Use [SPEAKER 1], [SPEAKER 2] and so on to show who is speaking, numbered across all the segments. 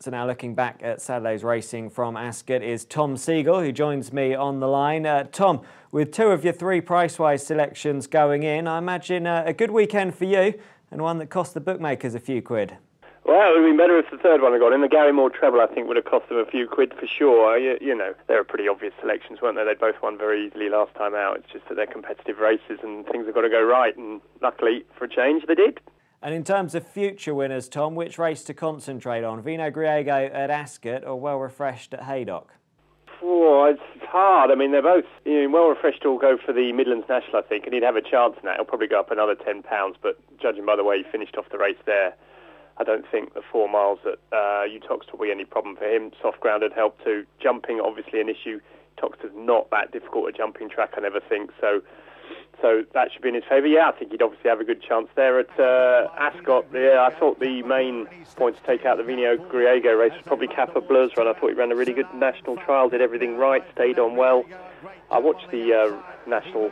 [SPEAKER 1] So now looking back at Saturday's racing from Ascot is Tom Segal, who joins me on the line. Tom, with two of your three price-wise selections going in, I imagine a good weekend for you and one that cost the bookmakers a few quid.
[SPEAKER 2] Well, it would have been better if the third one had gone in. The Gary Moore treble, I think, would have cost them a few quid for sure. You know, they were pretty obvious selections, weren't they? They both won very easily last time out. It's just that they're competitive races and things have got to go right. And luckily, for a change, they did.
[SPEAKER 1] And in terms of future winners, Tom, which race to concentrate on? Vino Griego at Ascot or Well Refreshed at Haydock?
[SPEAKER 2] Oh, it's hard. I mean, they're both, Well Refreshed will go for the Midlands National, I think, and he'd have a chance in that. He'll probably go up another £10, but judging by the way he finished off the race there, I don't think the 4 miles at Utox will be any problem for him. Soft ground had helped too. Jumping, obviously, an issue. Utox is not that difficult a jumping track, I never think, so that should be in his favour. Yeah, I think he'd obviously have a good chance there at Ascot. Yeah, I thought the main point to take out the Vino Griego race was probably Kappa Bleu's run. I thought he ran a really good national trial, did everything right, stayed on well. I watched the national,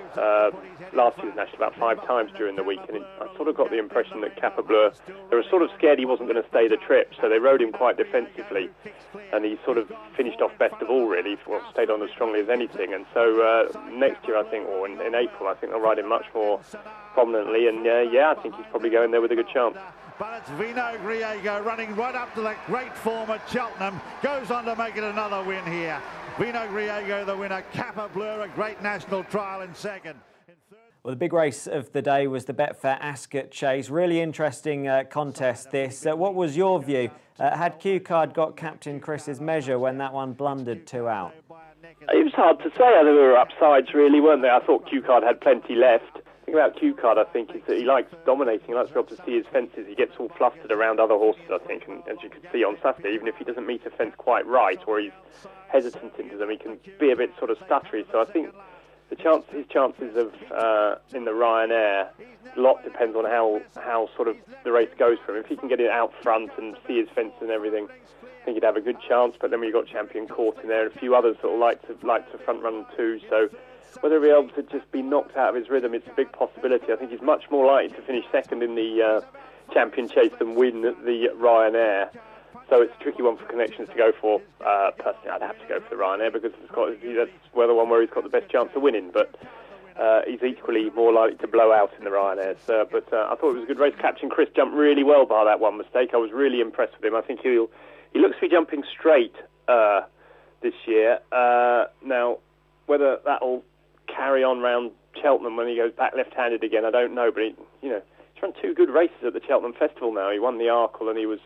[SPEAKER 2] last year's national about 5 times during the week, and I sort of got the impression that Kappa Bleu, they were sort of scared he wasn't going to stay the trip, so they rode him quite defensively, and he sort of finished off best of all, really, stayed on as strongly as anything. And so next year, I think, or in April, I think they'll ride him much more prominently, and yeah, I think he's probably going there with a good chance.
[SPEAKER 3] But it's Vino Griego running right up to the great form at Cheltenham, goes on to make it another win here. Vino Griego the winner, Kappa Bleu a great national trial in second.
[SPEAKER 1] Well, the big race of the day was the Betfair Ascot Chase. Really interesting contest this. What was your view? Had Q-Card got Captain Chris's measure when that one blundered 2 out?
[SPEAKER 2] It was hard to say. I think there were upsides really, weren't there? I thought Q-Card had plenty left. The thing about Q-Card, I think, is that he likes dominating. He likes to be able to see his fences. He gets all flustered around other horses, I think. And as you could see on Saturday, even if he doesn't meet a fence quite right or he's hesitant into them, he can be a bit sort of stuttery. So I think his chances of in the Ryanair, a lot depends on how sort of the race goes for him. If he can get it out front and see his fence and everything, I think he'd have a good chance. But then when you've got Champion Court in there, and a few others that like to front run too. So whether he'll be able to just be knocked out of his rhythm, it's a big possibility. I think he's much more likely to finish second in the Champion Chase than win the Ryanair. So it's a tricky one for Connections to go for. Personally, I'd have to go for the Ryanair because that's the one where he's got the best chance of winning. But he's equally more likely to blow out in the Ryanair. But I thought it was a good race. Captain Chris jumped really well by that one mistake. I was really impressed with him. I think he looks to be jumping straight this year. Now, whether that'll carry on round Cheltenham when he goes back left-handed again, I don't know. But he's run 2 good races at the Cheltenham Festival now. He won the Arkle and he was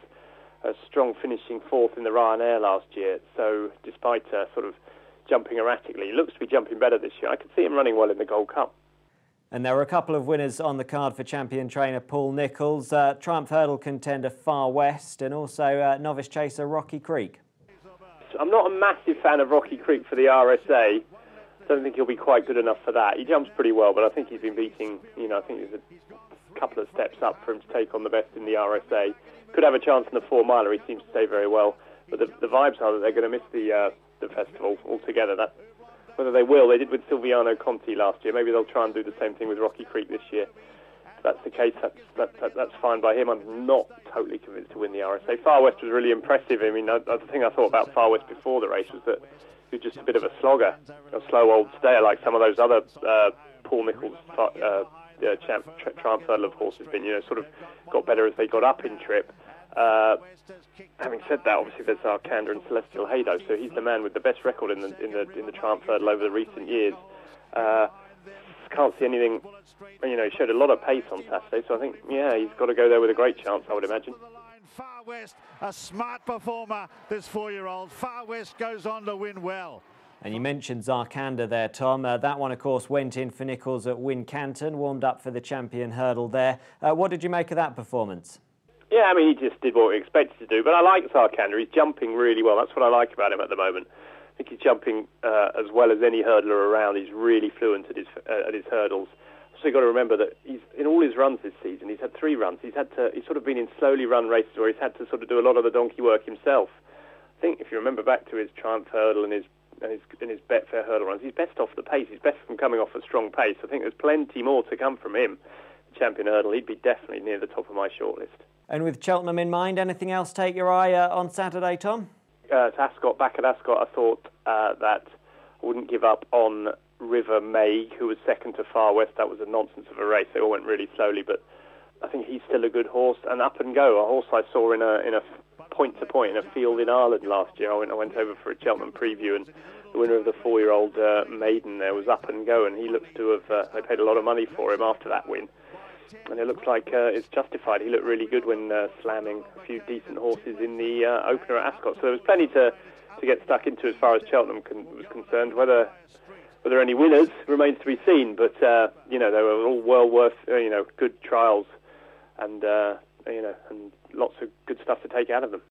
[SPEAKER 2] a strong finishing 4th in the Ryanair last year. So despite sort of jumping erratically, he looks to be jumping better this year. I could see him running well in the Gold Cup.
[SPEAKER 1] And there were a couple of winners on the card for champion trainer Paul Nicholls, Triumph Hurdle contender Far West, and also novice chaser Rocky Creek.
[SPEAKER 2] I'm not a massive fan of Rocky Creek for the RSA. I don't think he'll be quite good enough for that. He jumps pretty well, but I think he's been beating, I think there's a couple of steps up for him to take on the best in the RSA. Could have a chance in the 4 miler. He seems to stay very well, but the vibes are that they're going to miss the festival altogether. Whether they will, they did with Silviano Conti last year. Maybe they'll try and do the same thing with Rocky Creek this year. If that's the case, that's fine by him. I'm not totally convinced to win the RSA. Far West was really impressive. I mean, the thing I thought about Far West before the race was that he was just a bit of a slogger, a slow old stayer like some of those other Paul Nicholls Triumph Hurdle of horses been. Sort of got better as they got up in trip. Having said that, obviously there's Arkander and Celestial Haydo, so he's the man with the best record in the Triumph Hurdle over the recent years. Can't see anything. He showed a lot of pace on Saturday, so I think he's got to go there with a great chance, I would imagine.
[SPEAKER 3] Far West, a smart performer, this 4-year-old. Far West goes on to win well.
[SPEAKER 1] And you mentioned Zarkanda there, Tom. That one, of course, went in for Nicholls at Wincanton, warmed up for the champion hurdle there. What did you make of that performance?
[SPEAKER 2] Yeah, I mean, he just did what we expected to do. But I like Zarkanda. He's jumping really well. That's what I like about him at the moment. I think he's jumping as well as any hurdler around. He's really fluent at his hurdles. So you've got to remember that he's in all his runs this season. He's had 3 runs. He's sort of been in slowly run races where he's had to sort of do a lot of the donkey work himself. I think if you remember back to his Triumph Hurdle and his Betfair Hurdle runs, he's best off the pace. He's best from coming off a strong pace. I think there's plenty more to come from him. champion hurdle, he'd be definitely near the top of my shortlist.
[SPEAKER 1] And with Cheltenham in mind, anything else take your eye on Saturday, Tom?
[SPEAKER 2] At Ascot, back at Ascot, I thought that I wouldn't give up on River May, who was second to Far West. That was a nonsense of a race. They all went really slowly, but I think he's still a good horse. And Up and Go, a horse I saw in a point-to-point in a field in Ireland last year. I went over for a Cheltenham preview, and the winner of the 4-year-old maiden there was Up and Go, and he looks to have, they paid a lot of money for him after that win. And it looks like it's justified. He looked really good when slamming a few decent horses in the opener at Ascot. So there was plenty to get stuck into as far as Cheltenham was concerned. Whether any winners remains to be seen, but they were all well worth good trials, and and lots of good stuff to take out of them.